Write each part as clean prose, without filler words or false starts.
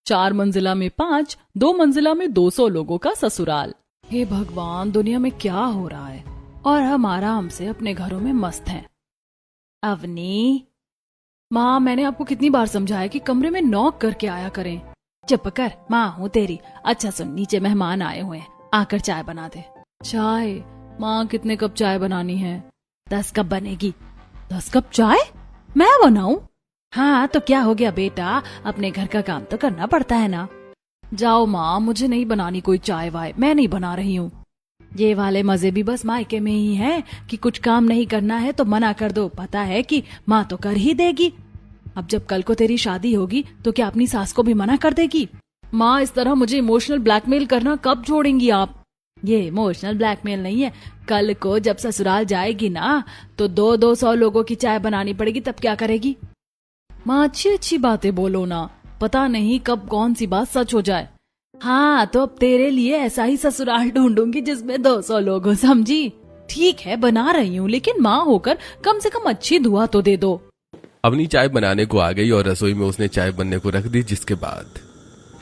4 मंजिला में 5, 2 मंजिला में 200 लोगों का ससुराल। हे भगवान, दुनिया में क्या हो रहा है। और हम आराम से अपने घरों में मस्त हैं। अवनी, माँ, मैंने आपको कितनी बार समझाया कि कमरे में नॉक करके आया करें। चुप कर, माँ हूँ तेरी। अच्छा सुन, नीचे मेहमान आए हुए हैं, आकर चाय बना दे। चाय? माँ, कितने कप चाय बनानी है? 10 कप बनेगी। 10 कप चाय मैं बनाऊं? हाँ तो क्या हो गया बेटा, अपने घर का काम तो करना पड़ता है ना। जाओ माँ, मुझे नहीं बनानी कोई चाय वाय, मैं नहीं बना रही हूँ। ये वाले मजे भी बस मायके में ही है कि कुछ काम नहीं करना है तो मना कर दो, पता है कि माँ तो कर ही देगी। अब जब कल को तेरी शादी होगी तो क्या अपनी सास को भी मना कर देगी? माँ, इस तरह मुझे इमोशनल ब्लैकमेल करना कब छोड़ेंगी आप? ये इमोशनल ब्लैकमेल नहीं है। कल को जब ससुराल जाएगी ना तो 200 लोगों की चाय बनानी पड़ेगी, तब क्या करेगी? माँ, अच्छी अच्छी बातें बोलो ना, पता नहीं कब कौन सी बात सच हो जाए। हाँ तो अब तेरे लिए ऐसा ही ससुराल ढूंढूंगी जिसमें 200 लोग हो, समझी? ठीक है, बना रही हूँ, लेकिन माँ होकर कम से कम अच्छी दुआ तो दे दो। अवनी चाय बनाने को आ गई और रसोई में उसने चाय बनने को रख दी, जिसके बाद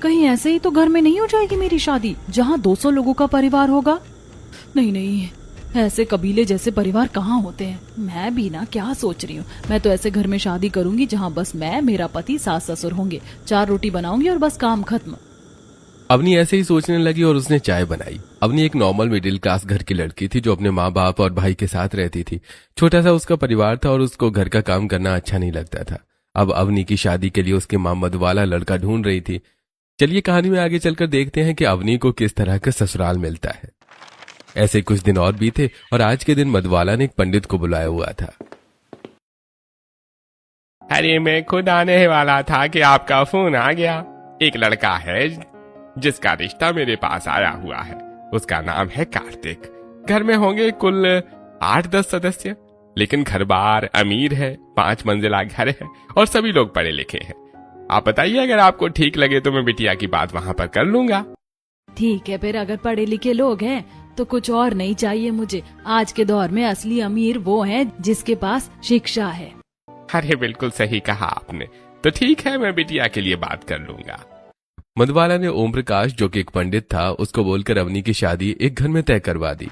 कहीं ऐसे ही तो घर में नहीं हो जाएगी मेरी शादी जहाँ 200 लोगों का परिवार होगा? नहीं नहीं, ऐसे कबीले जैसे परिवार कहाँ होते हैं। मैं भी ना क्या सोच रही हूँ, मैं तो ऐसे घर में शादी करूंगी जहाँ बस मैं, मेरा पति, सास ससुर होंगे, 4 रोटी बनाऊंगी और बस काम खत्म। अवनी ऐसे ही सोचने लगी और उसने चाय बनाई। अवनी एक नॉर्मल मिडिल क्लास घर की लड़की थी जो अपने माँ बाप और भाई के साथ रहती थी। छोटा सा उसका परिवार था और उसको घर का काम करना अच्छा नहीं लगता था। अब अवनी की शादी के लिए उसकी माँ मधुबाला लड़का ढूंढ रही थी। चलिए कहानी में आगे चलकर देखते हैं कि अवनी को किस तरह का ससुराल मिलता है। ऐसे कुछ दिन और बीते और आज के दिन मधुबाला ने एक पंडित को बुलाया हुआ था। अरे मैं खुद आने वाला था कि आपका फोन आ गया। एक लड़का है जिसका रिश्ता मेरे पास आया हुआ है। उसका नाम है कार्तिक। घर में होंगे कुल 8-10 सदस्य, लेकिन घर बार अमीर है, 5 मंजिला घर है और सभी लोग पढ़े लिखे हैं। आप बताइए, अगर आपको ठीक लगे तो मैं बिटिया की बात वहां पर कर लूंगा। ठीक है, फिर अगर पढ़े लिखे लोग हैं तो कुछ और नहीं चाहिए मुझे। आज के दौर में असली अमीर वो है जिसके पास शिक्षा है। अरे बिल्कुल सही कहा आपने। तो ठीक है, मैं बिटिया के लिए बात कर लूंगा। मधुबाला ने ओम प्रकाश, जो कि एक पंडित था, उसको बोलकर अवनी की शादी एक घर में तय करवा दी।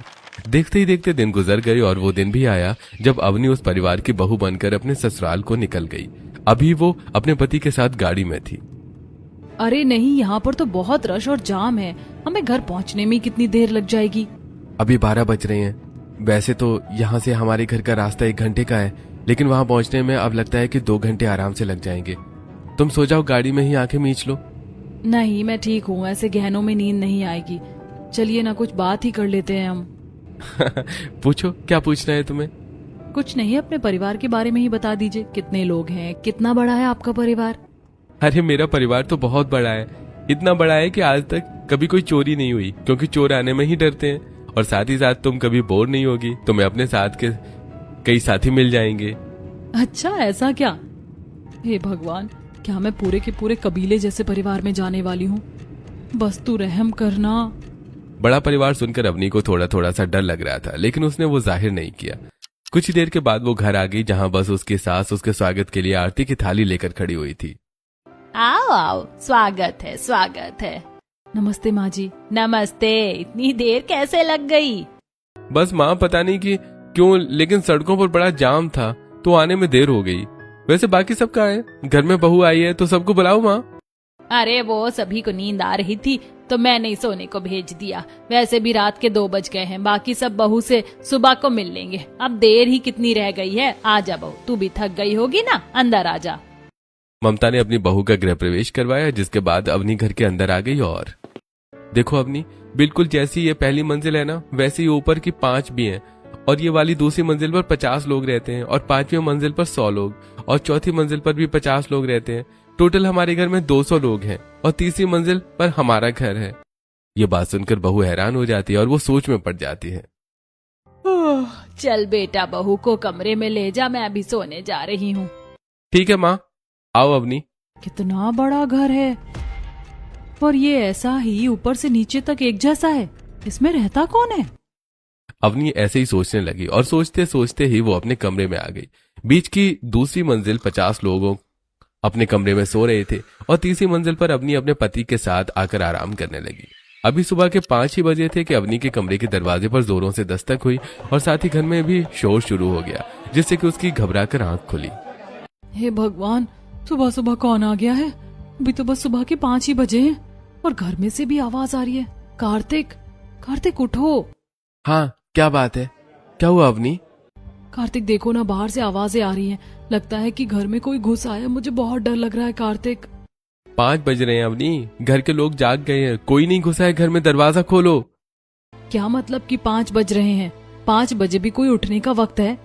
देखते ही देखते दिन गुजर गए और वो दिन भी आया जब अवनी उस परिवार की बहू बनकर अपने ससुराल को निकल गई। अभी वो अपने पति के साथ गाड़ी में थी। अरे नहीं, यहाँ पर तो बहुत रश और जाम है, हमें घर पहुँचने में कितनी देर लग जाएगी? अभी 12 बज रहे हैं। वैसे तो यहाँ से हमारे घर का रास्ता 1 घंटे का है, लेकिन वहाँ पहुँचने में अब लगता है कि 2 घंटे आराम से लग जाएंगे। तुम सो जाओ, गाड़ी में ही आंखें मीच लो। नहीं, मैं ठीक हूँ, ऐसे गहनों में नींद नहीं आएगी। चलिए ना, कुछ बात ही कर लेते हैं हम। पूछो, क्या पूछना है तुम्हें? कुछ नहीं, अपने परिवार के बारे में ही बता दीजिए। कितने लोग हैं, कितना बड़ा है आपका परिवार? अरे मेरा परिवार तो बहुत बड़ा है। इतना बड़ा है कि आज तक कभी कोई चोरी नहीं हुई, क्योंकि चोर आने में ही डरते हैं। और साथ ही साथ तुम कभी बोर नहीं होगी, तुम्हें अपने साथ के कई साथी मिल जाएंगे। अच्छा, ऐसा क्या? हे भगवान, क्या मैं पूरे के पूरे कबीले जैसे परिवार में जाने वाली हूँ? बस तू रहम करना। बड़ा परिवार सुनकर अवनी को थोड़ा थोड़ा सा डर लग रहा था, लेकिन उसने वो जाहिर नहीं किया। कुछ ही देर के बाद वो घर आ गई, जहाँ बस उसकी सास उसके स्वागत के लिए आरती की थाली लेकर खड़ी हुई थी। आओ आओ, स्वागत है, स्वागत है। नमस्ते माँ जी। नमस्ते। इतनी देर कैसे लग गई? बस माँ, पता नहीं कि क्यों, लेकिन सड़कों पर बड़ा जाम था तो आने में देर हो गई। वैसे बाकी सब कहाँ है? घर में बहू आई है तो सबको बुलाओ माँ। अरे वो सभी को नींद आ रही थी तो मैंने ही सोने को भेज दिया। वैसे भी रात के 2 बज गए हैं, बाकी सब बहू से सुबह को मिल लेंगे। अब देर ही कितनी रह गई है। आजा बहू, तू भी थक गई होगी ना, अंदर आजा। ममता ने अपनी बहू का गृह प्रवेश करवाया, जिसके बाद अवनी घर के अंदर आ गई। और देखो अवनी, बिल्कुल जैसी ये पहली मंजिल है ना, वैसे ही ऊपर की 5 भी हैं। और ये वाली दूसरी मंजिल पर 50 लोग रहते हैं, और 5वीं मंजिल पर 100 लोग, और चौथी मंजिल पर भी 50 लोग रहते हैं। टोटल हमारे घर में 200 लोग हैं, और तीसरी मंजिल पर हमारा घर है। ये बात सुनकर बहू हैरान हो जाती है और वो सोच में पड़ जाती है। चल बेटा, बहू को कमरे में ले जा, मैं अभी सोने जा रही हूँ। ठीक है माँ, आओ अवनी। कितना बड़ा घर है, और ये ऐसा ही ऊपर से नीचे तक एक जैसा है। इसमें रहता कौन है? अवनी ऐसे ही सोचने लगी और सोचते सोचते ही वो अपने कमरे में आ गई। बीच की दूसरी मंजिल 50 लोगों अपने कमरे में सो रहे थे और तीसरी मंजिल पर अवनी अपने पति के साथ आकर आराम करने लगी। अभी सुबह के 5 ही बजे थे कि अवनी के कमरे के दरवाजे पर जोरों से दस्तक हुई और साथ ही घर में भी शोर शुरू हो गया, जिससे कि उसकी घबराकर आंख खुली। हे भगवान, सुबह सुबह कौन आ गया है? अभी तो बस सुबह के 5 ही बजे हैं और घर में से भी आवाज आ रही है। कार्तिक, कार्तिक उठो। हाँ, क्या बात है? क्या हुआ अवनी? कार्तिक देखो ना, बाहर से आवाजें आ रही हैं। लगता है कि घर में कोई घुस आया। मुझे बहुत डर लग रहा है कार्तिक। 5 बज रहे हैं अवनी, घर के लोग जाग गए हैं, कोई नहीं घुसा है घर में, दरवाजा खोलो। क्या मतलब कि 5 बज रहे हैं? 5 बजे भी कोई उठने का वक्त है?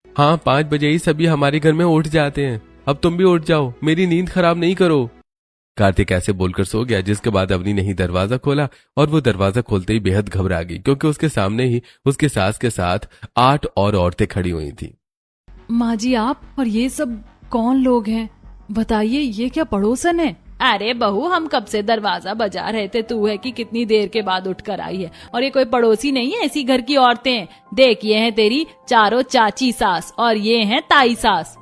हाँ, 5 बजे ही सभी हमारे घर में उठ जाते हैं। अब तुम भी उठ जाओ, मेरी नींद खराब नहीं करो। कार्तिक ऐसे बोलकर सो गया, जिसके बाद अवनी ने ही दरवाजा खोला और वो दरवाजा खोलते ही बेहद घबरा गई, क्योंकि उसके सामने ही उसके सास के साथ 8 और औरतें खड़ी हुई थी। माँ जी, आप और ये सब कौन लोग हैं? बताइए, ये क्या पड़ोसन है? अरे बहू, हम कब से दरवाजा बजा रहे थे, तू है कि कितनी देर के बाद उठकर आई है। और ये कोई पड़ोसी नहीं है, ऐसी घर की औरतें हैं। देख, ये हैं तेरी चारों चाची सास और ये हैं ताई सास।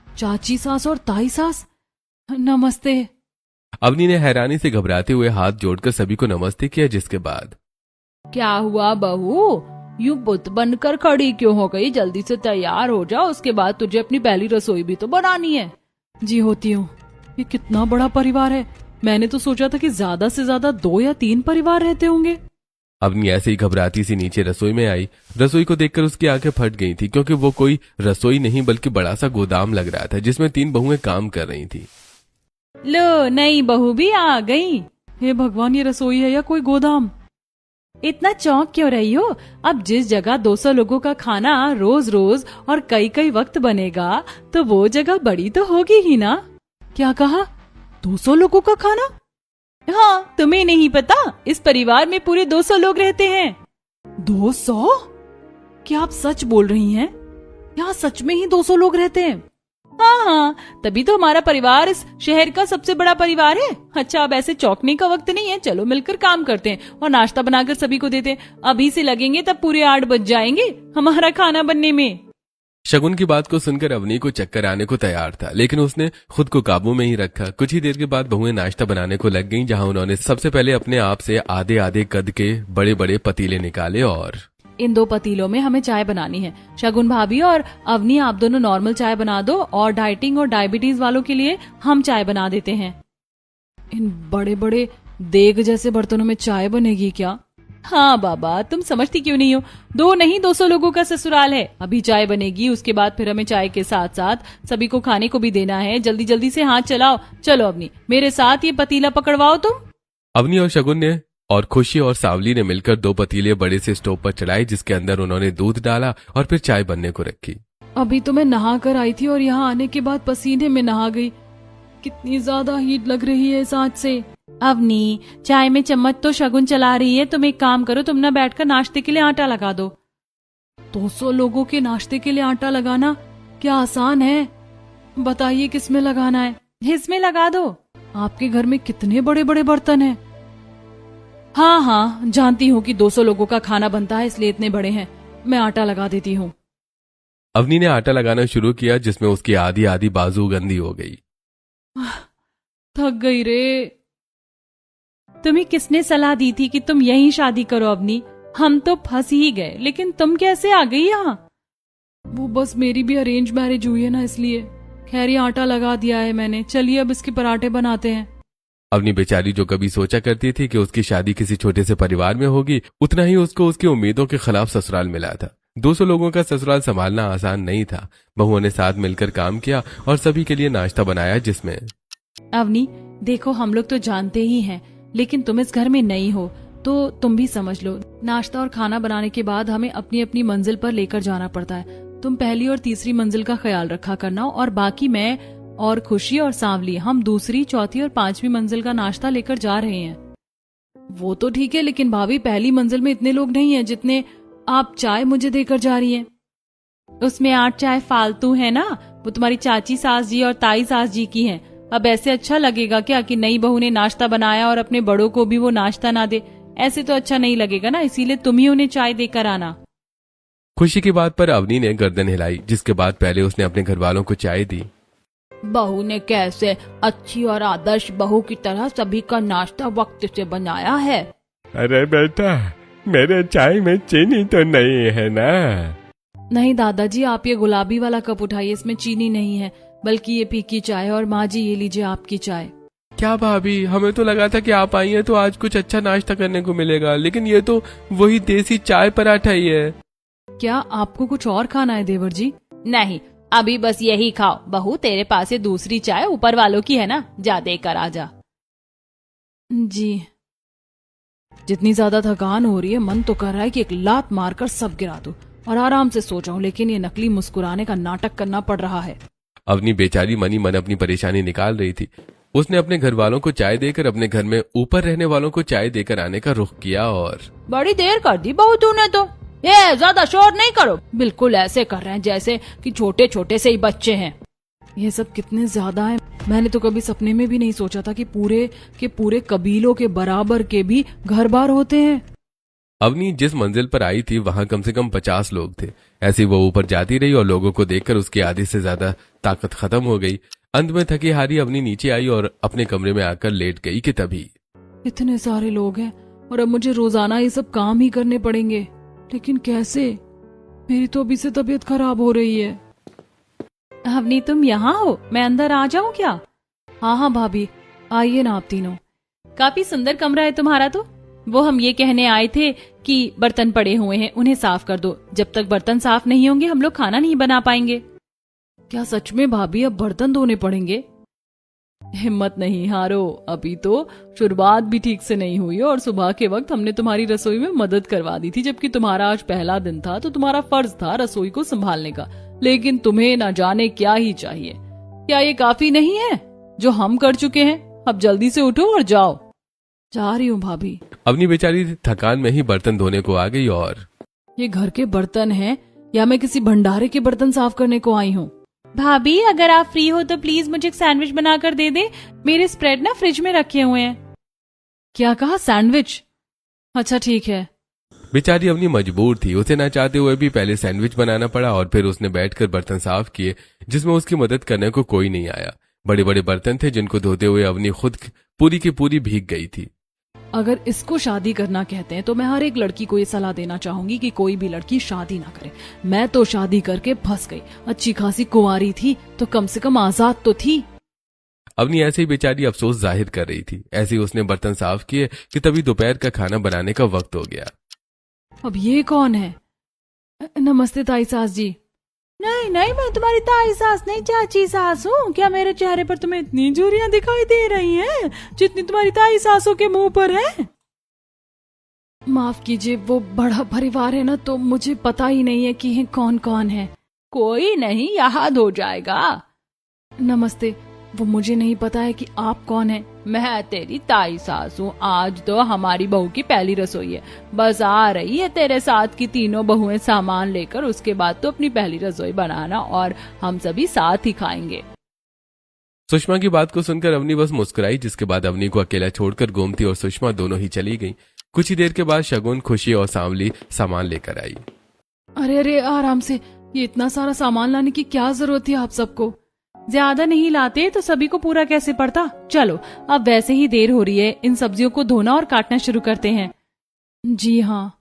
चाची सास और ताई सास, नमस्ते। अवनी ने हैरानी से घबराते हुए हाथ जोड़कर सभी को नमस्ते किया, जिसके बाद क्या हुआ बहू, यूं बुत बनकर खड़ी क्यों हो गई? जल्दी से तैयार हो जा, उसके बाद तुझे अपनी पहली रसोई भी तो बनानी है। जी होती हूँ। ये कितना बड़ा परिवार है, मैंने तो सोचा था कि ज्यादा से ज्यादा 2 या 3 परिवार रहते होंगे। अवनी ऐसे ही घबराती सी नीचे रसोई में आई। रसोई को देखकर उसकी आंखें फट गई थी, क्योंकि वो कोई रसोई नहीं बल्कि बड़ा सा गोदाम लग रहा था, जिसमें 3 बहुएं काम कर रही थी। लो, नई बहू भी आ गई। हे भगवान, ये रसोई है या कोई गोदाम? इतना चौंक क्यों रही हो? अब जिस जगह 200 लोगों का खाना रोज रोज और कई कई वक्त बनेगा, तो वो जगह बड़ी तो होगी ही ना। क्या कहा? 200 लोगों का खाना? हाँ, तुम्हें नहीं पता? इस परिवार में पूरे 200 लोग रहते हैं। 200? क्या आप सच बोल रही हैं? यहाँ सच में ही 200 लोग रहते हैं? हाँ हाँ, तभी तो हमारा परिवार इस शहर का सबसे बड़ा परिवार है। अच्छा, अब ऐसे चौंकने का वक्त नहीं है, चलो मिलकर काम करते हैं और नाश्ता बनाकर सभी को देते हैं। अभी से लगेंगे तब पूरे 8 बज जाएंगे हमारा खाना बनने में। शगुन की बात को सुनकर अवनी को चक्कर आने को तैयार था, लेकिन उसने खुद को काबू में ही रखा। कुछ ही देर के बाद बहुएं नाश्ता बनाने को लग गईं, जहां उन्होंने सबसे पहले अपने आप से आधे आधे कद के बड़े बड़े पतीले निकाले और इन 2 पतीलों में हमें चाय बनानी है। शगुन भाभी और अवनी, आप दोनों नॉर्मल चाय बना दो और डाइटिंग और डायबिटीज वालों के लिए हम चाय बना देते हैं। इन बड़े बड़े देग जैसे बर्तनों में चाय बनेगी क्या? हाँ बाबा, तुम समझती क्यों नहीं हो? 2 नहीं 200 लोगों का ससुराल है। अभी चाय बनेगी, उसके बाद फिर हमें चाय के साथ साथ सभी को खाने को भी देना है। जल्दी जल्दी से हाथ चलाओ। चलो अवनी, मेरे साथ ये पतीला पकड़वाओ तुम। अवनी और शगुन ने और खुशी और सावली ने मिलकर 2 पतीले बड़े से स्टोव पर चढ़ाए, जिसके अंदर उन्होंने दूध डाला और फिर चाय बनने को रखी। अभी तो मैं नहा कर आई थी और यहाँ आने के बाद पसीने में नहा गई। कितनी ज्यादा हीट लग रही है इस आंच से। अवनी, चाय में चम्मच तो शगुन चला रही है। तुम एक काम करो, तुम ना बैठकर नाश्ते के लिए आटा लगा दो। 200 लोगों के नाश्ते के लिए आटा लगाना क्या आसान है? बताइए किसमें लगाना है? इसमें लगा दो। आपके घर में कितने बड़े बड़े बर्तन हैं? हाँ हाँ, जानती हूँ कि 200 लोगों का खाना बनता है, इसलिए इतने बड़े हैं। मैं आटा लगा देती हूँ। अवनी ने आटा लगाना शुरू किया, जिसमें उसकी आधी आधी बाजू गंदी हो गई। थक गई रे। तुम्हें किसने सलाह दी थी कि तुम यहीं शादी करो अवनी? हम तो फंस ही गए, लेकिन तुम कैसे आ गई यहाँ? वो बस मेरी भी अरेंज मैरिज हुई है ना, इसलिए। खैर, ये आटा लगा दिया है मैंने। चलिए अब इसके पराठे बनाते हैं। अवनी बेचारी, जो कभी सोचा करती थी कि उसकी शादी किसी छोटे से परिवार में होगी, उतना ही उसको उसकी उम्मीदों के खिलाफ ससुराल मिला था। 200 लोगों का ससुराल संभालना आसान नहीं था। बहुओं ने साथ मिलकर काम किया और सभी के लिए नाश्ता बनाया, जिसमें अवनी देखो, हम लोग तो जानते ही हैं, लेकिन तुम इस घर में नई हो तो तुम भी समझ लो। नाश्ता और खाना बनाने के बाद हमें अपनी अपनी मंजिल पर लेकर जाना पड़ता है। तुम पहली और तीसरी मंजिल का ख्याल रखा करना, और बाकी मैं और खुशी और सांवली, हम दूसरी, चौथी और 5वीं मंजिल का नाश्ता लेकर जा रहे हैं। वो तो ठीक है, लेकिन भाभी, पहली मंजिल में इतने लोग नहीं हैं जितने आप चाय मुझे देकर जा रही हैं। उसमें 8 चाय फालतू है ना, वो तुम्हारी चाची सास जी और ताई सास जी की हैं। अब ऐसे अच्छा लगेगा क्या कि नई बहू ने नाश्ता बनाया और अपने बड़ों को भी वो नाश्ता ना दे? ऐसे तो अच्छा नहीं लगेगा ना, इसीलिए तुम ही उन्हें चाय देकर आना। खुशी की बात पर अवनी ने गर्दन हिलाई, जिसके बाद पहले उसने अपने घर वालों को चाय दी। बहू ने कैसे अच्छी और आदर्श बहू की तरह सभी का नाश्ता वक्त से बनाया है। अरे बेटा, मेरे चाय में चीनी तो नहीं है ना? नहीं दादाजी, आप ये गुलाबी वाला कप उठाइए, इसमें चीनी नहीं है, बल्कि ये फीकी चाय। और माँ जी ये लीजिए आपकी चाय। क्या भाभी, हमें तो लगा था कि आप आई हैं तो आज कुछ अच्छा नाश्ता करने को मिलेगा, लेकिन ये तो वही देसी चाय पराठा ही है। क्या आपको कुछ और खाना है देवर जी? नहीं, अभी बस यही खाओ। बहू तेरे पास ये दूसरी चाय ऊपर वालों की है ना, जा देकर आ जा। जी। जितनी ज्यादा थकान हो रही है, मन तो कर रहा है कि एक लात मारकर सब गिरा दूं और आराम से सो जाऊं, लेकिन ये नकली मुस्कुराने का नाटक करना पड़ रहा है। अवनी बेचारी मनी मन अपनी परेशानी निकाल रही थी। उसने अपने घर वालों को चाय देकर अपने घर में ऊपर रहने वालों को चाय देकर आने का रुख किया। और बड़ी देर कर दी बहू तूने तो। ये ज्यादा शोर नहीं करो। बिल्कुल ऐसे कर रहे हैं जैसे कि छोटे छोटे से ही बच्चे हैं। ये सब कितने ज्यादा है। मैंने तो कभी सपने में भी नहीं सोचा था कि पूरे कबीलों के बराबर के भी घर बार होते हैं। अवनी जिस मंजिल पर आई थी वहां कम से कम 50 लोग थे। ऐसी वो ऊपर जाती रही और लोगों को देखकर उसकी आधी से ज्यादा ताकत खत्म हो गई। अंत में थकी हारी अवनी नीचे आई और अपने कमरे में आकर लेट गई कि तभी इतने सारे लोग हैं और अब मुझे रोजाना ये सब काम ही करने पड़ेंगे, लेकिन कैसे? मेरी तो अभी से तबीयत खराब हो रही है। अवनी तुम यहाँ हो? मैं अंदर आ जाऊं क्या? हाँ हाँ भाभी, आइए ना आप तीनों। काफी सुंदर कमरा है तुम्हारा तो। वो हम ये कहने आए थे कि बर्तन पड़े हुए हैं, उन्हें साफ कर दो। जब तक बर्तन साफ नहीं होंगे हम लोग खाना नहीं बना पाएंगे। क्या सच में भाभी अब बर्तन धोने पड़ेंगे? हिम्मत नहीं हारो, अभी तो शुरुआत भी ठीक से नहीं हुई और सुबह के वक्त हमने तुम्हारी रसोई में मदद करवा दी थी, जबकि तुम्हारा आज पहला दिन था तो तुम्हारा फर्ज था रसोई को संभालने का। लेकिन तुम्हें ना जाने क्या ही चाहिए। क्या ये काफी नहीं है जो हम कर चुके हैं? अब जल्दी से उठो और जाओ। जा रही हूँ भाभी। अवनी बेचारी थकान में ही बर्तन धोने को आ गई। और ये घर के बर्तन हैं या मैं किसी भंडारे के बर्तन साफ करने को आई हूँ? भाभी अगर आप फ्री हो तो प्लीज मुझे एक सैंडविच बनाकर दे दे। मेरे स्प्रेड ना फ्रिज में रखे हुए हैं। क्या कहा? सैंडविच? अच्छा ठीक है। बेचारी अवनी मजबूर थी। उसे ना चाहते हुए भी पहले सैंडविच बनाना पड़ा और फिर उसने बैठकर बर्तन साफ किए, जिसमें उसकी मदद करने को कोई नहीं आया। बड़े बड़े बर्तन थे जिनको धोते हुए अवनी खुद पूरी की पूरी भीग गई थी। अगर इसको शादी करना कहते हैं तो मैं हर एक लड़की को ये सलाह देना चाहूंगी कि कोई भी लड़की शादी ना करे। मैं तो शादी करके फंस गई। अच्छी खासी कुंवारी थी तो कम से कम आजाद तो थी। अवनी ऐसे ही बेचारी अफसोस जाहिर कर रही थी। ऐसे ही उसने बर्तन साफ किए कि तभी दोपहर का खाना बनाने का वक्त हो गया। अब ये कौन है? नमस्ते ताई सास जी। नहीं नहीं, मैं तुम्हारी ताई सास नहीं, चाची सास हूँ। क्या मेरे चेहरे पर तुम्हें इतनी झुर्रियां दिखाई दे रही हैं जितनी तुम्हारी ताई सासों के मुंह पर है? माफ कीजिए, वो बड़ा परिवार है ना, तो मुझे पता ही नहीं है कि कौन कौन है। कोई नहीं, याद हो जाएगा। नमस्ते, वो मुझे नहीं पता है कि आप कौन है। मैं तेरी ताई सास हूँ। आज तो हमारी बहू की पहली रसोई है। बस आ रही है तेरे साथ की तीनों बहुएं सामान लेकर। उसके बाद तो अपनी पहली रसोई बनाना और हम सभी साथ ही खाएंगे। सुषमा की बात को सुनकर अवनी बस मुस्कुराई, जिसके बाद अवनी को अकेला छोड़कर गोमती और सुषमा दोनों ही चली गईं। कुछ ही देर के बाद शगुन, खुशी और सांवली सामान लेकर आई। अरे अरे आराम से, ये इतना सारा सामान लाने की क्या जरूरत थी आप सबको? ज्यादा नहीं लाते तो सभी को पूरा कैसे पड़ता। चलो अब वैसे ही देर हो रही है, इन सब्जियों को धोना और काटना शुरू करते हैं। जी हाँ।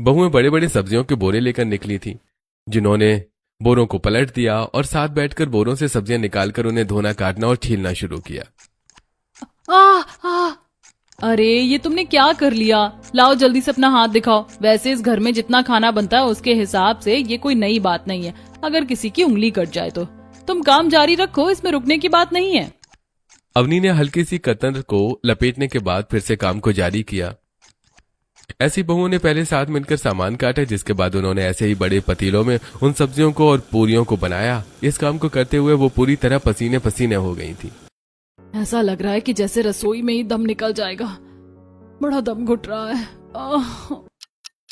बहुएं बड़े बड़े सब्जियों के बोरे लेकर निकली थी, जिन्होंने बोरों को पलट दिया और साथ बैठकर बोरों से सब्जियां निकालकर उन्हें धोना, काटना और छीलना शुरू किया। अरे ये तुमने क्या कर लिया? लाओ जल्दी से अपना हाथ दिखाओ। वैसे इस घर में जितना खाना बनता है उसके हिसाब से ये कोई नई बात नहीं है। अगर किसी की उंगली कट जाए तो तुम काम जारी रखो, इसमें रुकने की बात नहीं है। अवनी ने हल्की सी कतर को लपेटने के बाद फिर से काम को जारी किया। ऐसी बहुओं ने पहले साथ मिलकर सामान काटा, जिसके बाद उन्होंने ऐसे ही बड़े पतीलों में उन सब्जियों को और पूरियों को बनाया। इस काम को करते हुए वो पूरी तरह पसीने पसीने हो गई थी। ऐसा लग रहा है कि जैसे रसोई में ही दम निकल जाएगा। बड़ा दम घुट रहा है।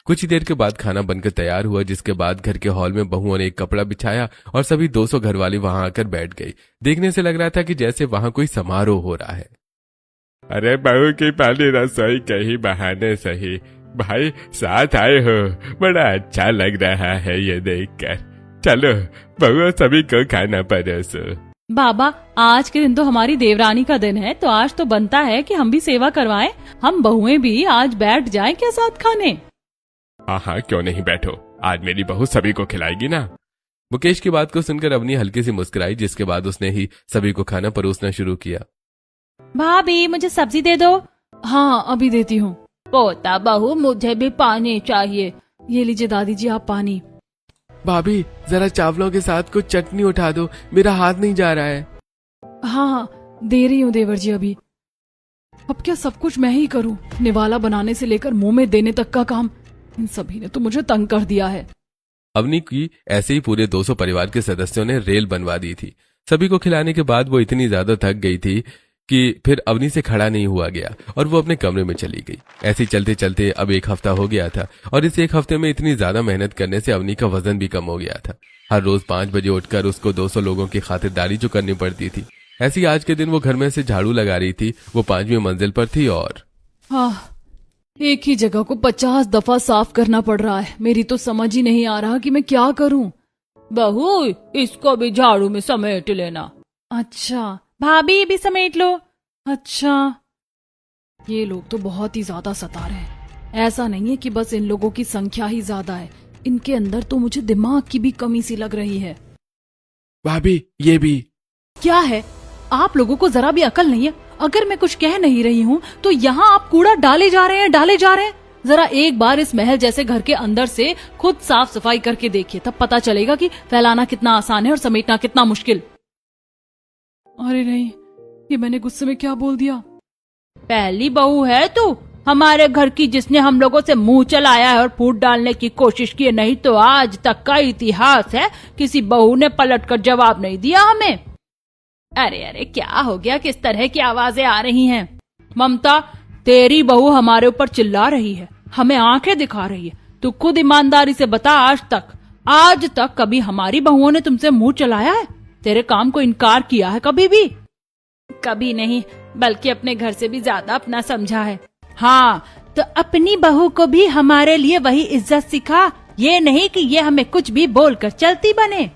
कुछ ही देर के बाद खाना बनकर तैयार हुआ, जिसके बाद घर के हॉल में बहुओं ने एक कपड़ा बिछाया और सभी 200 घरवाली वहां आकर बैठ गई। देखने से लग रहा था कि जैसे वहां कोई समारोह हो रहा है। अरे बहू की पहली रसोई कहीं बहाने सही, भाई साथ आए हो, बड़ा अच्छा लग रहा है ये देखकर। चलो बहुओं, सभी को खाना परोसो। बाबा, आज के दिन तो हमारी देवरानी का दिन है, तो आज तो बनता है कि हम भी सेवा करवाएं। हम बहुएं भी आज बैठ जाएं क्या साथ खाने? हाँ, क्यों नहीं, बैठो। आज मेरी बहू सभी को खिलाएगी ना। मुकेश की बात को सुनकर अवनी हल्की सी मुस्कुराई, जिसके बाद उसने ही सभी को खाना परोसना शुरू किया। भाभी, मुझे सब्जी दे दो। हाँ, अभी देती हूँ। पोता बहू, मुझे भी पानी चाहिए। ये लीजिए दादी जी, आप पानी। भाभी, जरा चावलों के साथ कुछ चटनी उठा दो, मेरा हाथ नहीं जा रहा है। हाँ, दे रही हूँ देवर जी अभी। अब क्या सब कुछ मैं ही करूँ? निवाला बनाने से लेकर मुंह में देने तक का काम इन सभी ने तो मुझे तंग कर दिया है। अवनी की ऐसे ही पूरे 200 परिवार के सदस्यों ने रेल बनवा दी थी। सभी को खिलाने के बाद वो इतनी ज्यादा थक गई थी कि फिर अवनी से खड़ा नहीं हुआ गया और वो अपने कमरे में चली गई। ऐसे ही चलते चलते अब एक हफ्ता हो गया था और इस एक हफ्ते में इतनी ज्यादा मेहनत करने से अवनी का वजन भी कम हो गया था। हर रोज 5 बजे उठकर उसको 200 लोगों की खातिरदारी जो करनी पड़ती थी। ऐसे ही आज के दिन वो घर में से झाड़ू लगा रही थी। वो 5वीं मंजिल पर थी और एक ही जगह को 50 दफा साफ करना पड़ रहा है। मेरी तो समझ ही नहीं आ रहा कि मैं क्या करूं। बहू, इसको भी झाड़ू में समेट लेना। अच्छा भाभी, भी समेट लो। अच्छा, ये लोग तो बहुत ही ज्यादा सता रहे हैं। ऐसा नहीं है कि बस इन लोगों की संख्या ही ज्यादा है, इनके अंदर तो मुझे दिमाग की भी कमी सी लग रही है। भाभी, ये भी। क्या है, आप लोगों को जरा भी अकल नहीं है? अगर मैं कुछ कह नहीं रही हूँ तो यहाँ आप कूड़ा डाले जा रहे हैं। जरा एक बार इस महल जैसे घर के अंदर से खुद साफ सफाई करके देखिए, तब पता चलेगा कि फैलाना कितना आसान है और समेटना कितना मुश्किल। अरे नहीं, ये मैंने गुस्से में क्या बोल दिया? पहली बहू है तू हमारे घर की जिसने हम लोगों से मुंह चलाया है और फूट डालने की कोशिश की है। नहीं तो आज तक का इतिहास है, किसी बहू ने पलट कर जवाब नहीं दिया हमें। अरे अरे, क्या हो गया? किस तरह की आवाजें आ रही हैं? ममता, तेरी बहू हमारे ऊपर चिल्ला रही है, हमें आंखें दिखा रही है। तू खुद ईमानदारी से बता, आज तक कभी हमारी बहुओं ने तुमसे मुंह चलाया है? तेरे काम को इनकार किया है कभी भी? कभी नहीं, बल्कि अपने घर से भी ज्यादा अपना समझा है। हाँ, तो अपनी बहू को भी हमारे लिए वही इज्जत सिखा, ये नहीं कि ये हमें कुछ भी बोलकर चलती बने।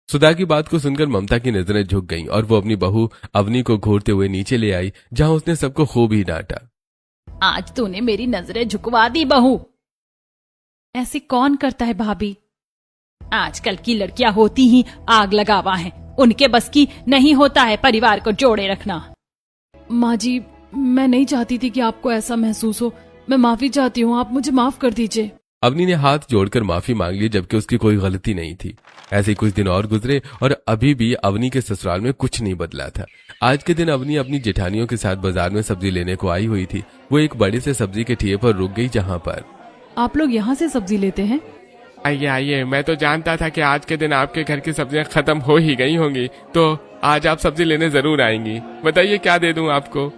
सुधा की बात को सुनकर ममता की नजरें झुक गईं और वो अपनी बहू अवनी को घूरते हुए नीचे ले आई, जहां उसने सबको खूब ही डांटा। आज तूने मेरी नजरें झुकवा दी बहू। ऐसे कौन करता है भाभी? आजकल की लड़कियां होती ही आग लगावा हैं, उनके बस की नहीं होता है परिवार को जोड़े रखना। माँ जी, मैं नहीं चाहती थी कि आपको ऐसा महसूस हो। मैं माफी चाहती हूँ, आप मुझे माफ कर दीजिए। अवनी ने हाथ जोड़कर माफी मांग ली, जबकि उसकी कोई गलती नहीं थी। ऐसे कुछ दिन और गुजरे और अभी भी अवनी के ससुराल में कुछ नहीं बदला था। आज के दिन अवनी अपनी जेठानियों के साथ बाजार में सब्जी लेने को आई हुई थी। वो एक बड़े से सब्जी के ठिये पर रुक गई, जहाँ पर आप लोग यहाँ से सब्जी लेते हैं? आइए आइए, मैं तो जानता था कि आज के दिन आपके घर की सब्जियां खत्म हो ही गई होंगी, तो आज आप सब्जी लेने जरूर आएंगी। बताइए क्या दे दूं आपको?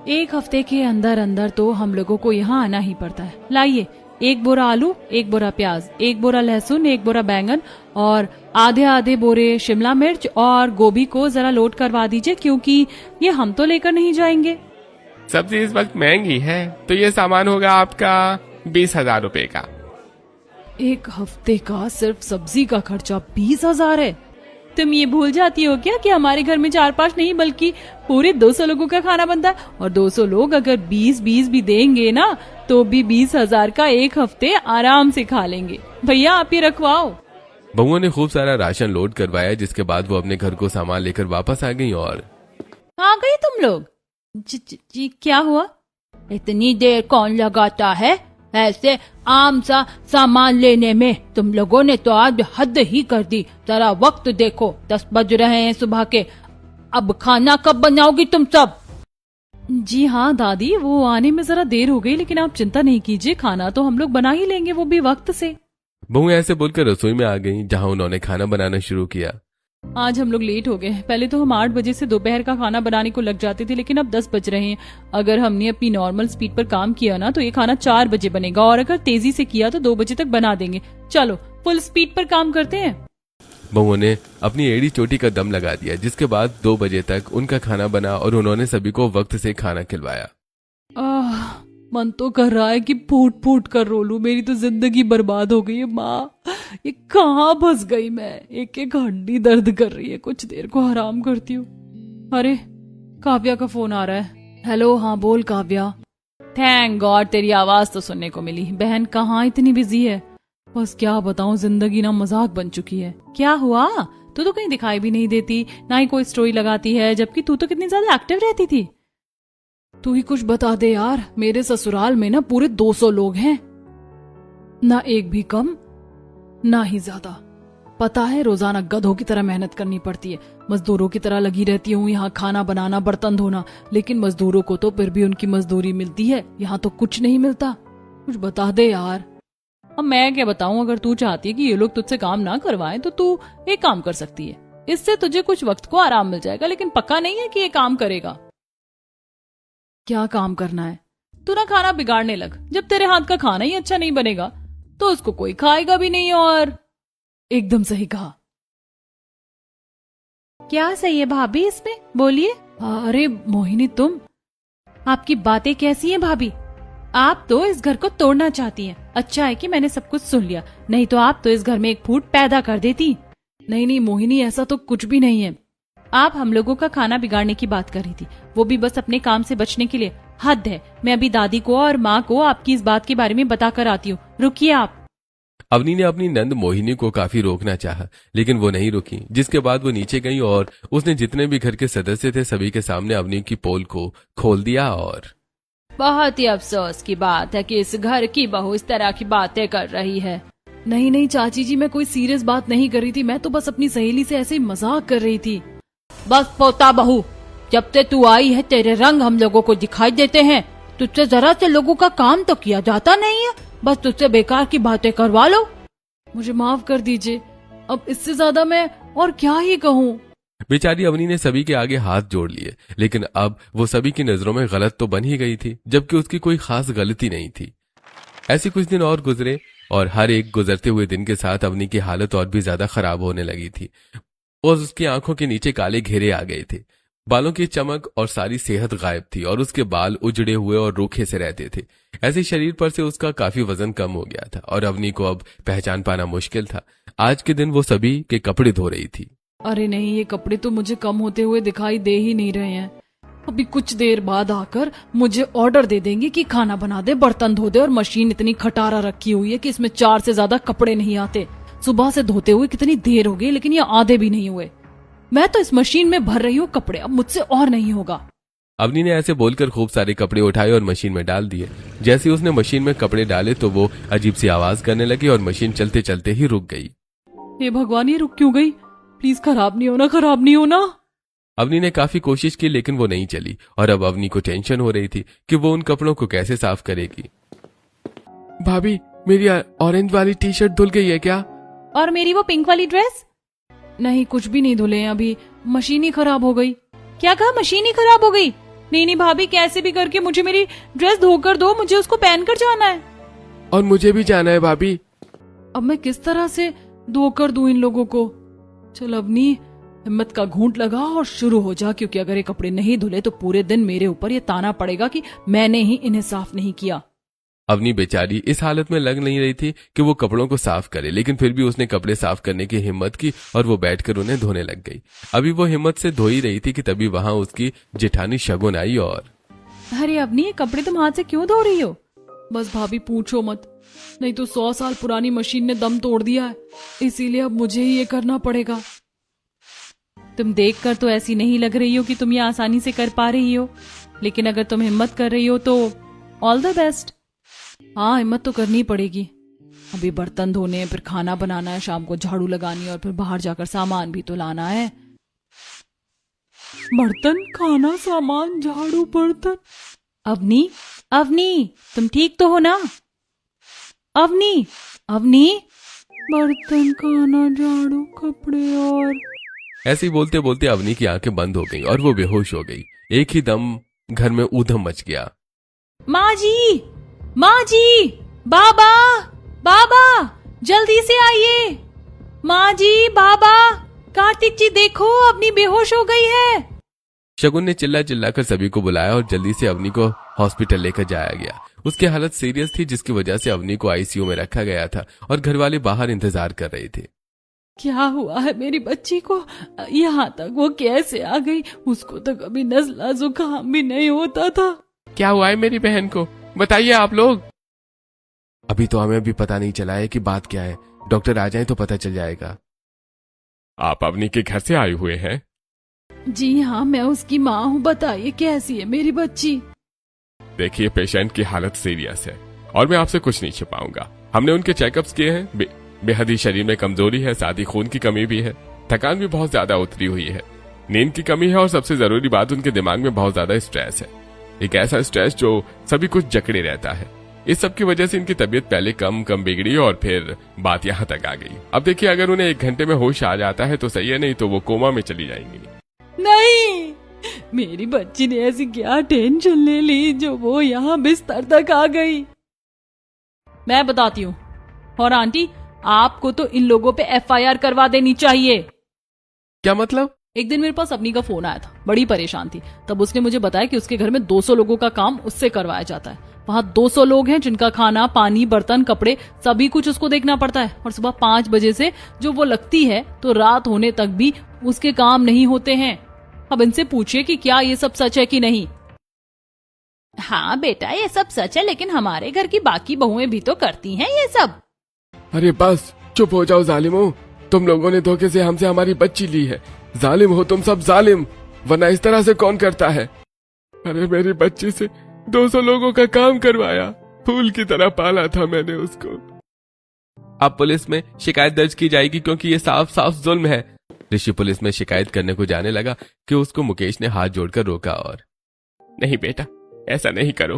एक हफ्ते के अंदर अंदर तो हम लोगों को यहाँ आना ही पड़ता है। लाइए, 1 बोरा आलू, 1 बोरा प्याज, 1 बोरा लहसुन, 1 बोरा बैंगन और आधे बोरे शिमला मिर्च और गोभी को जरा लोड करवा दीजिए, क्योंकि ये हम तो लेकर नहीं जाएंगे। सब्जी इस वक्त महंगी है, तो ये सामान होगा आपका 20,000 रुपए का। एक हफ्ते का सिर्फ सब्जी का खर्चा 20,000 है? तुम ये भूल जाती हो क्या कि हमारे घर में 4-5 नहीं बल्कि पूरे 200 लोगों का खाना बनता है, और 200 लोग अगर 20-20 भी देंगे ना तो भी 20,000 का एक हफ्ते आराम से खा लेंगे। भैया, आप ये रखवाओ। बहुओं ने खूब सारा राशन लोड करवाया, जिसके बाद वो अपने घर को सामान लेकर वापस आ गई। और आ गई तुम लोग? जी क्या हुआ? इतनी देर कौन लगाता है ऐसे आम सा सामान लेने में? तुम लोगों ने तो आज हद ही कर दी। जरा वक्त देखो, 10 बज रहे हैं सुबह के। अब खाना कब बनाओगी तुम सब? जी हाँ दादी, वो आने में जरा देर हो गई, लेकिन आप चिंता नहीं कीजिए, खाना तो हम लोग बना ही लेंगे, वो भी वक्त से। बहू ऐसे बोलकर रसोई में आ गईं, जहां उन्होंने खाना बनाना शुरू किया। आज हम लोग लेट हो गए। पहले तो हम 8 बजे से दोपहर का खाना बनाने को लग जाते थे, लेकिन अब 10 बज रहे हैं। अगर हमने अपनी नॉर्मल स्पीड पर काम किया ना तो ये खाना 4 बजे बनेगा, और अगर तेजी से किया तो 2 बजे तक बना देंगे। चलो फुल स्पीड पर काम करते हैं। बहुओं ने अपनी एड़ी चोटी का दम लगा दिया, जिसके बाद 2 बजे तक उनका खाना बना और उन्होंने सभी को वक्त से खाना खिलवाया। मन तो कर रहा है कि फूट फूट कर रो लूं। मेरी तो जिंदगी बर्बाद हो गई है माँ। ये कहाँ फंस गई मैं। एक एक हड्डी दर्द कर रही है। कुछ देर को आराम करती हूँ। अरे काव्या का फोन आ रहा है। हेलो, हाँ बोल काव्या। थैंक गॉड तेरी आवाज तो सुनने को मिली। बहन कहाँ इतनी बिजी है। बस क्या बताऊं, जिंदगी ना मजाक बन चुकी है। क्या हुआ? तू तो कहीं दिखाई भी नहीं देती, ना ही कोई स्टोरी लगाती है, जबकि तू तो कितनी ज्यादा एक्टिव रहती थी। तू ही कुछ बता दे यार। मेरे ससुराल में ना पूरे 200 लोग हैं, ना एक भी कम ना ही ज्यादा। पता है रोजाना गधों की तरह मेहनत करनी पड़ती है। मजदूरों की तरह लगी रहती हूँ यहाँ, खाना बनाना, बर्तन धोना। लेकिन मजदूरों को तो फिर भी उनकी मजदूरी मिलती है, यहाँ तो कुछ नहीं मिलता। कुछ बता दे यार। अब मैं क्या बताऊं। अगर तू चाहती है कि ये लोग तुझसे काम ना करवाएं तो तू एक काम कर सकती है। इससे तुझे कुछ वक्त को आराम मिल जाएगा, लेकिन पक्का नहीं है कि ये काम करेगा। क्या काम करना है? तू ना खाना बिगाड़ने लग। जब तेरे हाथ का खाना ही अच्छा नहीं बनेगा तो उसको कोई खाएगा भी नहीं। और एकदम सही कहा। क्या सही है भाभी इसमें? बोलिए। अरे मोहिनी, तुम, आपकी बातें कैसी हैं भाभी? आप तो इस घर को तोड़ना चाहती हैं। अच्छा है कि मैंने सब कुछ सुन लिया, नहीं तो आप तो इस घर में एक फूट पैदा कर देती। नहीं नहीं मोहिनी, ऐसा तो कुछ भी नहीं है। आप हम लोगों का खाना बिगाड़ने की बात कर रही थी, वो भी बस अपने काम से बचने के लिए। हद है। मैं अभी दादी को और माँ को आपकी इस बात के बारे में बताकर आती हूँ। रुकिए आप। अवनी ने अपनी नंद मोहिनी को काफी रोकना चाहा, लेकिन वो नहीं रुकी। जिसके बाद वो नीचे गई और उसने जितने भी घर के सदस्य थे सभी के सामने अवनी की पोल को खोल दिया। और बहुत ही अफसोस की बात है कि इस घर की बहू इस तरह की बातें कर रही है। नहीं नहीं चाची जी, मैं कोई सीरियस बात नहीं कर रही थी। मैं तो बस अपनी सहेली से ऐसे ही मजाक कर रही थी। बस पोता बहू, जब से तू आई है तेरे रंग हम लोगों को दिखाई देते हैं। तुझसे जरा से लोगों का काम तो किया जाता नहीं है, बस तुझसे बेकार की बातें करवा लो। मुझे माफ कर दीजिए। अब इससे ज्यादा मैं और क्या ही कहूँ। बेचारी अवनी ने सभी के आगे हाथ जोड़ लिए, लेकिन अब वो सभी की नजरों में गलत तो बन ही गई थी, जबकि उसकी कोई खास गलती नहीं थी। ऐसे कुछ दिन और गुजरे और हर एक गुजरते हुए दिन के साथ अवनी की हालत और भी ज्यादा खराब होने लगी थी और उसकी आंखों के नीचे काले घेरे आ गए थे। बालों की चमक और सारी सेहत गायब थी और उसके बाल उजड़े हुए और रूखे से रहते थे। ऐसे शरीर पर से उसका काफी वजन कम हो गया था और अवनी को अब पहचान पाना मुश्किल था। आज के दिन वो सभी के कपड़े धो रही थी। अरे नहीं, ये कपड़े तो मुझे कम होते हुए दिखाई दे ही नहीं रहे हैं। अभी कुछ देर बाद आकर मुझे ऑर्डर दे देंगे कि खाना बना दे, बर्तन धो दे, और मशीन इतनी खटारा रखी हुई है कि इसमें 4 से ज्यादा कपड़े नहीं आते। सुबह से धोते हुए कितनी देर हो गई, लेकिन ये आधे भी नहीं हुए। मैं तो इस मशीन में भर रही हूँ कपड़े, अब मुझसे और नहीं होगा। अवनी ने ऐसे बोलकर खूब सारे कपड़े उठाए और मशीन में डाल दिए। जैसे उसने मशीन में कपड़े डाले तो वो अजीब सी आवाज करने लगी और मशीन चलते चलते ही रुक गई। हे भगवान, ये रुक क्यों गई? प्लीज खराब नहीं होना, खराब नहीं होना। अवनी ने काफी कोशिश की लेकिन वो नहीं चली और अब अवनी को टेंशन हो रही थी कि वो उन कपड़ों को कैसे साफ करेगी। भाभी, मेरी ऑरेंज वाली टी शर्ट धुल गई है क्या? और मेरी वो पिंक वाली ड्रेस? नहीं, कुछ भी नहीं धुले हैं अभी। मशीन ही खराब हो गई। क्या कहा? मशीन ही खराब हो गई? नहीं नहीं भाभी, कैसे भी करके मुझे मेरी ड्रेस धोकर दो, मुझे उसको पहनकर जाना है। और मुझे भी जाना है भाभी। अब मैं किस तरह से धोकर दूं इन लोगों को? चल अवनी, हिम्मत का घूंट लगा और शुरू हो जा, क्योंकि अगर ये कपड़े नहीं धुले तो पूरे दिन मेरे ऊपर ये ताना पड़ेगा कि मैंने ही इन्हें साफ नहीं किया। अवनी बेचारी इस हालत में लग नहीं रही थी कि वो कपड़ों को साफ करे, लेकिन फिर भी उसने कपड़े साफ करने की हिम्मत की और वो बैठकर उन्हें धोने लग गई। अभी वो हिम्मत से धो ही रही थी कि तभी वहां उसकी जेठानी शगुन आई और अरे अवनी, ये कपड़े तुम हाथ से क्यों धो रही हो? बस भाभी पूछो मत, नहीं तो 100 साल पुरानी मशीन ने दम तोड़ दिया है, इसीलिए अब मुझे ही ये करना पड़ेगा। तुम देखकर तो ऐसी नहीं लग रही हो कि तुम ये आसानी से कर पा रही हो, लेकिन अगर तुम हिम्मत कर रही हो तो ऑल द बेस्ट। हाँ, हिम्मत तो करनी पड़ेगी। अभी बर्तन धोने, फिर खाना बनाना है, शाम को झाड़ू लगानी और फिर बाहर जाकर सामान भी तो लाना है। बर्तन, खाना, सामान, झाड़ू, बर्तन। अवनी, अवनी, तुम ठीक तो हो ना? अवनी, अवनी, बर्तन, खाना, झाड़ू, कपड़े। और ऐसे ही बोलते बोलते अवनी की आंखें बंद हो गई और वो बेहोश हो गई। एक ही दम घर में ऊधम मच गया। माँ जी, माँ जी, बाबा, बाबा, जल्दी से आइए। माँ जी, बाबा, कार्तिक जी देखो, अवनी बेहोश हो गई है। शगुन ने चिल्ला चिल्लाकर सभी को बुलाया और जल्दी से अवनी को हॉस्पिटल लेकर जाया गया। उसकी हालत सीरियस थी, जिसकी वजह से अवनी को आईसीयू में रखा गया था और घर वाले बाहर इंतजार कर रहे थे। क्या हुआ है मेरी बच्ची को? यहाँ तक वो कैसे आ गई? उसको तो कभी नज़ला जुकाम भी नहीं होता था। क्या हुआ है मेरी बहन को, बताइए आप लोग। अभी तो हमें भी पता नहीं चला है कि बात क्या है, डॉक्टर आ जाए तो पता चल जाएगा। आप अवनी के घर से आए हुए हैं? जी हाँ, मैं उसकी माँ हूँ। बताइए कैसी है मेरी बच्ची? देखिए, पेशेंट की हालत सीरियस है और मैं आपसे कुछ नहीं छिपाऊंगा। हमने उनके चेकअप्स किए हैं। बेहद ही शरीर में कमजोरी है, साथ ही खून की कमी भी है, थकान भी बहुत ज्यादा उतरी हुई है, नींद की कमी है और सबसे जरूरी बात, उनके दिमाग में बहुत ज्यादा स्ट्रेस है। एक ऐसा स्ट्रेस जो सभी कुछ जकड़े रहता है। इस सब की वजह से इनकी तबीयत पहले कम बिगड़ी और फिर बात यहाँ तक आ गई। अब देखिए, अगर उन्हें 1 घंटे में होश आ जाता है तो सही है, नहीं तो वो कोमा में चली जाएंगी। नहीं, मेरी बच्ची ने ऐसी क्या टेंशन ले ली जो वो यहाँ बिस्तर तक आ गई? मैं बताती हूँ। और आंटी, आपको तो इन लोगों पे FIR करवा देनी चाहिए। क्या मतलब? एक दिन मेरे पास अपनी का फोन आया था, बड़ी परेशान थी। तब उसने मुझे बताया कि उसके घर में 200 लोगों का काम उससे करवाया जाता है। वहाँ 200 लोग हैं जिनका खाना, पानी, बर्तन, कपड़े सभी कुछ उसको देखना पड़ता है। और सुबह 5 बजे से जो वो लगती है तो रात होने तक भी उसके काम नहीं होते हैं। अब इनसे पूछिए कि क्या ये सब सच है कि नहीं। हाँ बेटा, ये सब सच है, लेकिन हमारे घर की बाकी बहुएं भी तो करती हैं ये सब। अरे बस चुप हो जाओ जालिमो, तुम लोगों ने धोखे से हमसे हमारी बच्ची ली है। जालिम हो तुम सब, जालिम, वरना इस तरह से कौन करता है। अरे मेरी बच्ची से 200 लोगों का काम करवाया, फूल की तरह पाला था मैंने उसको। अब पुलिस में शिकायत दर्ज की जाएगी क्योंकि ये साफ साफ जुल्म है। ऋषि पुलिस में शिकायत करने को जाने लगा कि उसको मुकेश ने हाथ जोड़कर रोका और नहीं बेटा, ऐसा नहीं करो।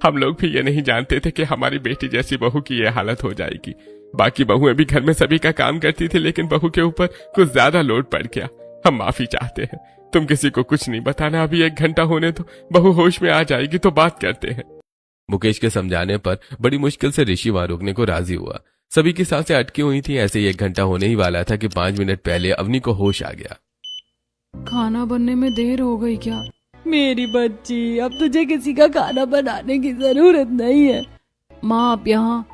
हम लोग भी ये नहीं जानते थे कि हमारी बेटी जैसी बहू की ये हालत हो जाएगी। बाकी बहुएं भी घर में सभी का काम करती थी, लेकिन बहू के ऊपर कुछ ज्यादा लोड पड़ गया। हम माफी चाहते हैं। तुम किसी को कुछ नहीं बताना, अभी 1 घंटा होने तो बहू होश में आ जाएगी तो बात करते हैं। मुकेश के समझाने पर बड़ी मुश्किल से ऋषि वहां रुकने को राजी हुआ। सभी की सांसें अटकी हुई थी। ऐसे ही 1 घंटा होने ही वाला था कि 5 मिनट पहले अवनी को होश आ गया। खाना बनने में देर हो गई क्या? मेरी बच्ची, अब तुझे किसी का खाना बनाने की जरूरत नहीं है। माँ आप यहाँ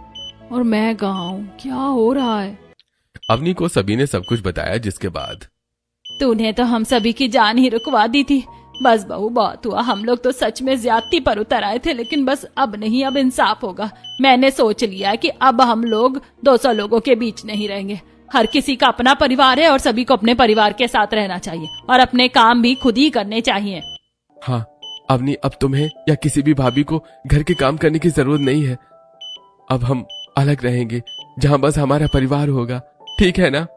और मैं कहाँ हूँ? क्या हो रहा है? अवनी को सभी ने सब कुछ बताया, जिसके बाद तूने तो हम सभी की जान ही रुकवा दी थी। बस बहू, बहुत हुआ। हम लोग तो सच में ज्यादती पर उतर आए थे, लेकिन बस अब नहीं, अब इंसाफ होगा। मैंने सोच लिया कि अब हम लोग 200 लोगों के बीच नहीं रहेंगे। हर किसी का अपना परिवार है और सभी को अपने परिवार के साथ रहना चाहिए और अपने काम भी खुद ही करने चाहिए। हाँ अवनी, अब तुम्हें या किसी भी भाभी को घर के काम करने की जरूरत नहीं है। अब हम अलग रहेंगे, जहाँ बस हमारा परिवार होगा, ठीक है ना?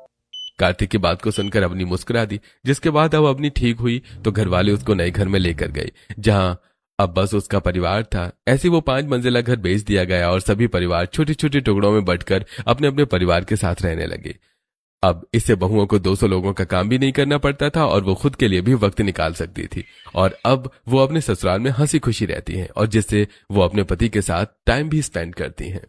कार्तिक की बात को सुनकर अवनी मुस्कुरा दी, जिसके बाद अब अवनी ठीक हुई तो घर वाले उसको नए घर में लेकर गए, जहां अब बस उसका परिवार था। ऐसे वो 5 मंजिला घर बेच दिया गया और सभी परिवार छोटे छोटे टुकड़ों में बंटकर अपने अपने परिवार के साथ रहने लगे। अब इससे बहुओं को 200 लोगों का काम भी नहीं करना पड़ता था और वो खुद के लिए भी वक्त निकाल सकती थी। और अब वो अपने ससुराल में हंसी खुशी रहती हैं और जिससे वो अपने पति के साथ टाइम भी स्पेंड करती हैं।